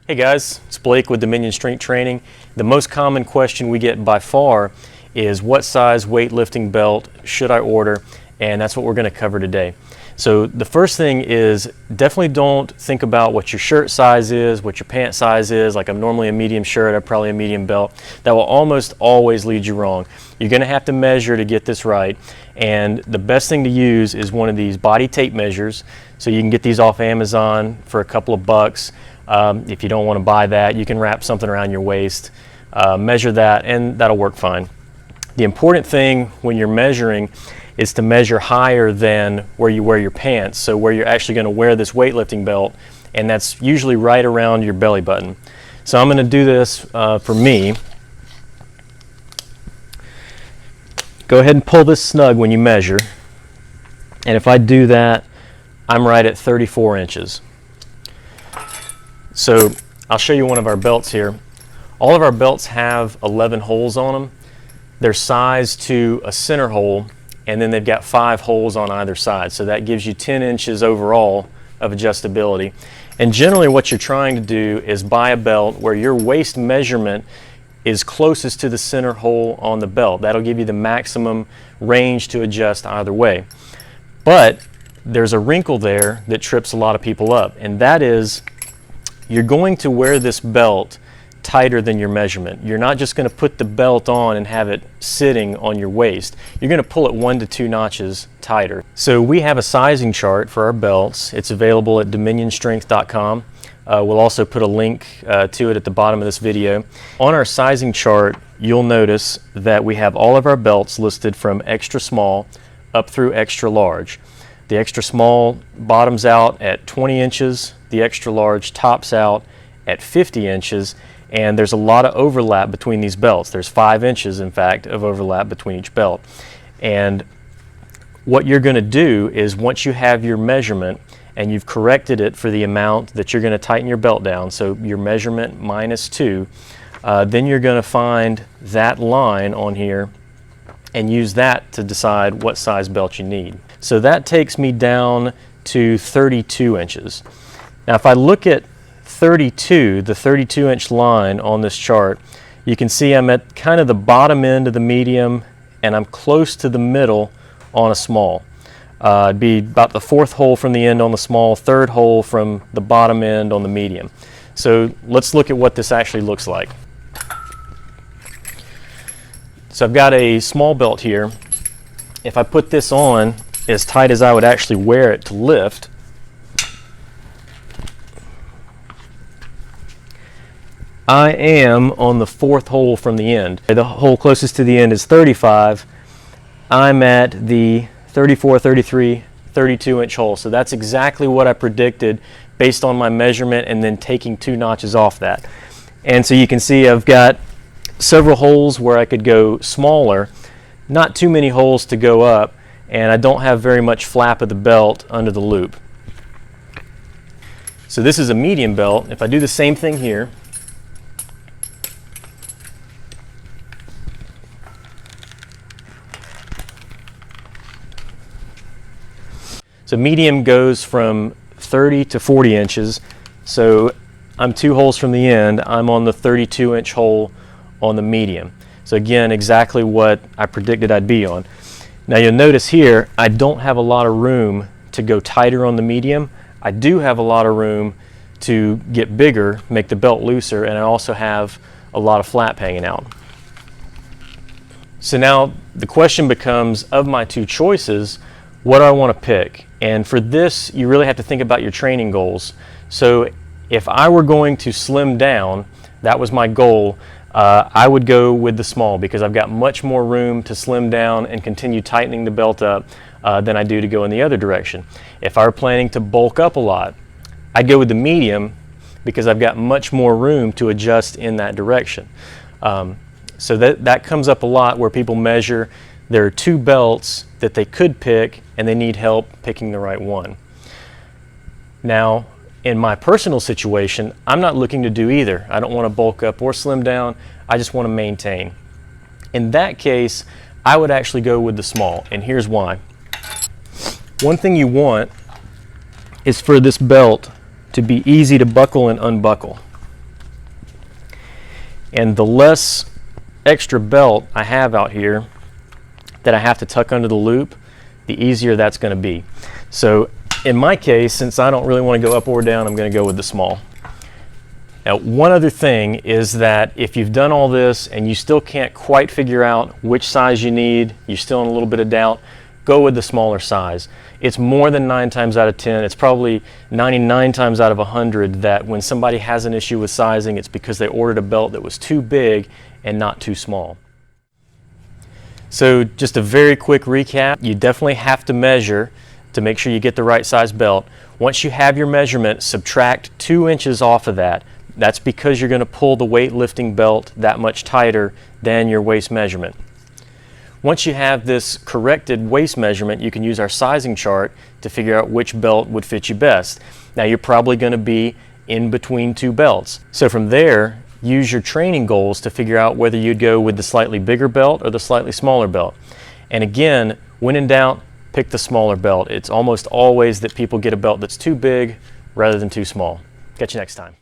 Hey guys, it's Blake with Dominion Strength Training. The most common question we get by far is what size weightlifting belt should I order, and that's what we're going to cover today. So the first thing is definitely don't think about what your shirt size is, what your pant size is. Like I'm normally a medium shirt, I'm probably a medium belt. That will almost always lead you wrong. You're going to have to measure to get this right, and the best thing to use is one of these body tape measures. So you can get these off Amazon for a couple of bucks. If you don't want to buy that, you can wrap something around your waist, measure that, and that'll work fine. The important thing when you're measuring is to measure higher than where you wear your pants, so where you're actually going to wear this weightlifting belt, and that's usually right around your belly button. So I'm going to do this for me. Go ahead and pull this snug when you measure, and if I do that, I'm right at 34 inches. So I'll show you one of our belts here. All of our belts have 11 holes on them. They're sized to a center hole, and then they've got 5 holes on either side. So that gives you 10 inches overall of adjustability. And generally what you're trying to do is buy a belt where your waist measurement is closest to the center hole on the belt. That'll give you the maximum range to adjust either way. But there's a wrinkle there that trips a lot of people up, and that is you're going to wear this belt tighter than your measurement. You're not just going to put the belt on and have it sitting on your waist. You're going to pull it 1 to 2 notches tighter. So we have a sizing chart for our belts. It's available at dominionstrength.com. We'll also put a link to it at the bottom of this video. On our sizing chart, you'll notice that we have all of our belts listed from extra small up through extra large. The extra small bottoms out at 20 inches. The extra large tops out at 50 inches, and there's a lot of overlap between these belts. There's 5 inches, in fact, of overlap between each belt. And what you're going to do is once you have your measurement and you've corrected it for the amount that you're going to tighten your belt down, so your measurement minus 2, then you're going to find that line on here and use that to decide what size belt you need. So that takes me down to 32 inches. Now if I look at 32, the 32-inch line on this chart, you can see I'm at kind of the bottom end of the medium, and I'm close to the middle on a small. It'd be about the 4th hole from the end on the small, 3rd hole from the bottom end on the medium. So let's look at what this actually looks like. So I've got a small belt here. If I put this on as tight as I would actually wear it to lift, I am on the 4th hole from the end. The hole closest to the end is 35. I'm at the 34, 33, 32-inch hole. So that's exactly what I predicted based on my measurement and then taking 2 notches off that. And so you can see I've got several holes where I could go smaller, not too many holes to go up, and I don't have very much flap of the belt under the loop. So this is a medium belt. If I do the same thing here, so medium goes from 30 to 40 inches. So I'm 2 holes from the end. I'm on the 32-inch hole on the medium. So again, exactly what I predicted I'd be on. Now you'll notice here, I don't have a lot of room to go tighter on the medium. I do have a lot of room to get bigger, make the belt looser, and I also have a lot of flap hanging out. So now the question becomes, of my 2 choices, what do I want to pick? And for this, you really have to think about your training goals. So if I were going to slim down, that was my goal, I would go with the small because I've got much more room to slim down and continue tightening the belt up than I do to go in the other direction. If I were planning to bulk up a lot, I'd go with the medium because I've got much more room to adjust in that direction. So that comes up a lot where people measure. There are 2 belts that they could pick and they need help picking the right one. Now, in my personal situation, I'm not looking to do either. I don't want to bulk up or slim down. I just want to maintain. In that case, I would actually go with the small, and here's why. One thing you want is for this belt to be easy to buckle and unbuckle. And the less extra belt I have out here that I have to tuck under the loop, the easier that's going to be. So in my case, since I don't really want to go up or down, I'm going to go with the small. Now, one other thing is that if you've done all this and you still can't quite figure out which size you need, you're still in a little bit of doubt, go with the smaller size. It's more than 9 times out of 10, it's probably 99 times out of 100 that when somebody has an issue with sizing, it's because they ordered a belt that was too big and not too small. So just a very quick recap, you definitely have to measure to make sure you get the right size belt. Once you have your measurement, subtract 2 inches off of that. That's because you're going to pull the weightlifting belt that much tighter than your waist measurement. Once you have this corrected waist measurement, you can use our sizing chart to figure out which belt would fit you best. Now, you're probably going to be in between 2 belts. So from there, use your training goals to figure out whether you'd go with the slightly bigger belt or the slightly smaller belt. And again, when in doubt, pick the smaller belt. It's almost always that people get a belt that's too big rather than too small. Catch you next time.